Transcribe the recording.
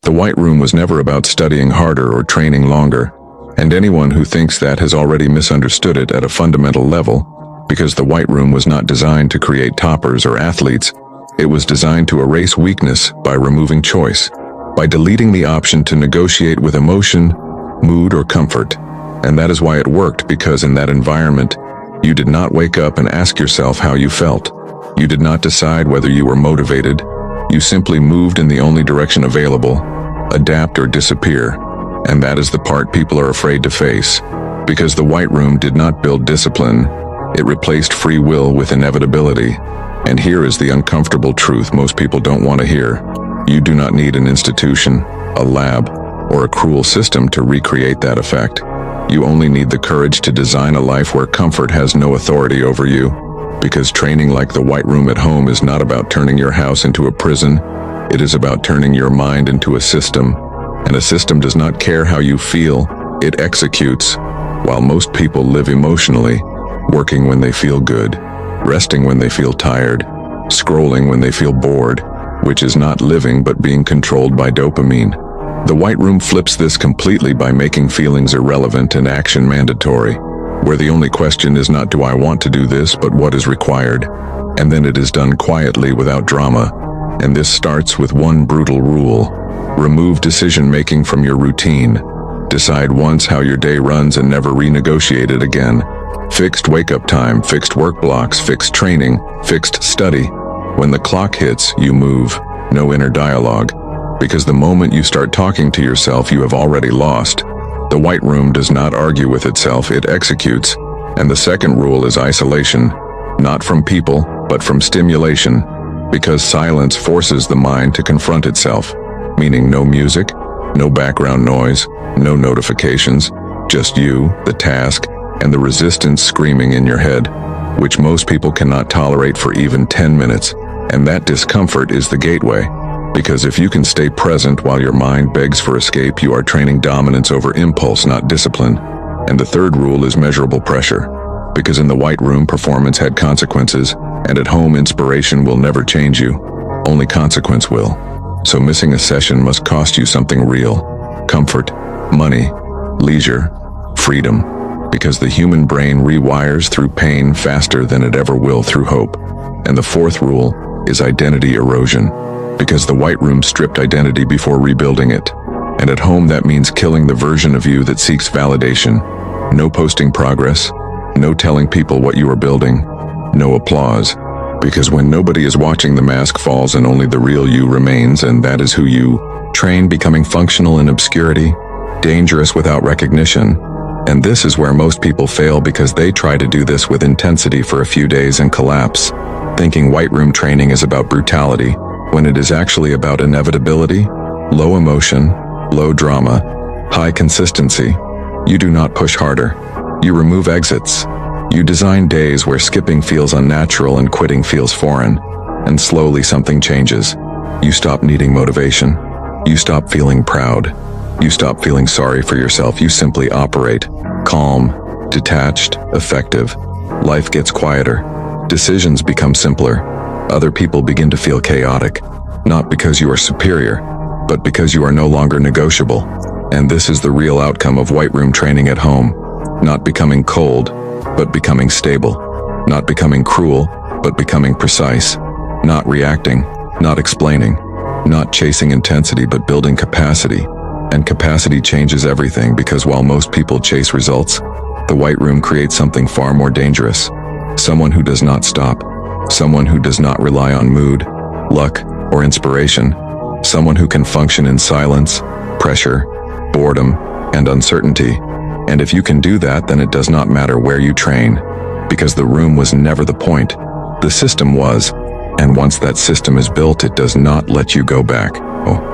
The White Room was never about studying harder or training longer, and anyone who thinks that has already misunderstood it at a fundamental level, because the White Room was not designed to create toppers or athletes. It was designed to erase weakness by removing choice, by deleting the option to negotiate with emotion, mood, or comfort. And that is why it worked, because in that environment, you did not wake up and ask yourself how you felt. You did not decide whether you were motivated. You simply moved in the only direction available, adapt or disappear. And that is the part people are afraid to face, because the White Room did not build discipline. It replaced free will with inevitability. And here is the uncomfortable truth most people don't want to hear. You do not need an institution, a lab, or a cruel system to recreate that effect. You only need the courage to design a life where comfort has no authority over you. Because training like the White Room at home is not about turning your house into a prison. It is about turning your mind into a system. And a system does not care how you feel, it executes. While most people live emotionally, working when they feel good, resting when they feel tired, scrolling when they feel bored, which is not living but being controlled by dopamine. The White Room flips this completely by making feelings irrelevant and action mandatory, where the only question is not do I want to do this, but what is required. And then it is done quietly without drama. And this starts with one brutal rule. Remove decision-making from your routine. Decide once how your day runs and never renegotiate it again. Fixed wake-up time, fixed work blocks, fixed training, fixed study. When the clock hits, you move. No inner dialogue. Because the moment you start talking to yourself, you have already lost. The White Room does not argue with itself, it executes. And the second rule is isolation. Not from people, but from stimulation. Because silence forces the mind to confront itself. Meaning no music, no background noise, no notifications, just you, the task, and the resistance screaming in your head, which most people cannot tolerate for even 10 minutes. And that discomfort is the gateway. Because if you can stay present while your mind begs for escape, you are training dominance over impulse, not discipline. And the third rule is measurable pressure. Because in the White Room, performance had consequences, and at home, inspiration will never change you. Only consequence will. So missing a session must cost you something real. Comfort, money, leisure, freedom. Because the human brain rewires through pain faster than it ever will through hope. And the fourth rule is identity erosion. Because the White Room stripped identity before rebuilding it. And at home, that means killing the version of you that seeks validation. No posting progress. No telling people what you are building. No applause. Because when nobody is watching, the mask falls and only the real you remains, and that is who you train, becoming functional in obscurity, dangerous without recognition. And this is where most people fail, because they try to do this with intensity for a few days and collapse, thinking White Room training is about brutality, when it is actually about inevitability, low emotion, low drama, high consistency. You do not push harder. You remove exits. You design days where skipping feels unnatural and quitting feels foreign. And slowly something changes. You stop needing motivation. You stop feeling proud. You stop feeling sorry for yourself. You simply operate. Calm, detached, effective. Life gets quieter. Decisions become simpler. Other people begin to feel chaotic. Not because you are superior, but because you are no longer negotiable. And this is the real outcome of White Room training at home. Not becoming cold, but becoming stable. Not becoming cruel, but becoming precise. Not reacting, not explaining. Not chasing intensity, but building capacity. And capacity changes everything, because while most people chase results, the White Room creates something far more dangerous. Someone who does not stop. Someone who does not rely on mood, luck, or inspiration. Someone who can function in silence, pressure, boredom, and uncertainty. And if you can do that, then it does not matter where you train, because the room was never the point. The system was, and once that system is built, it does not let you go back. Oh.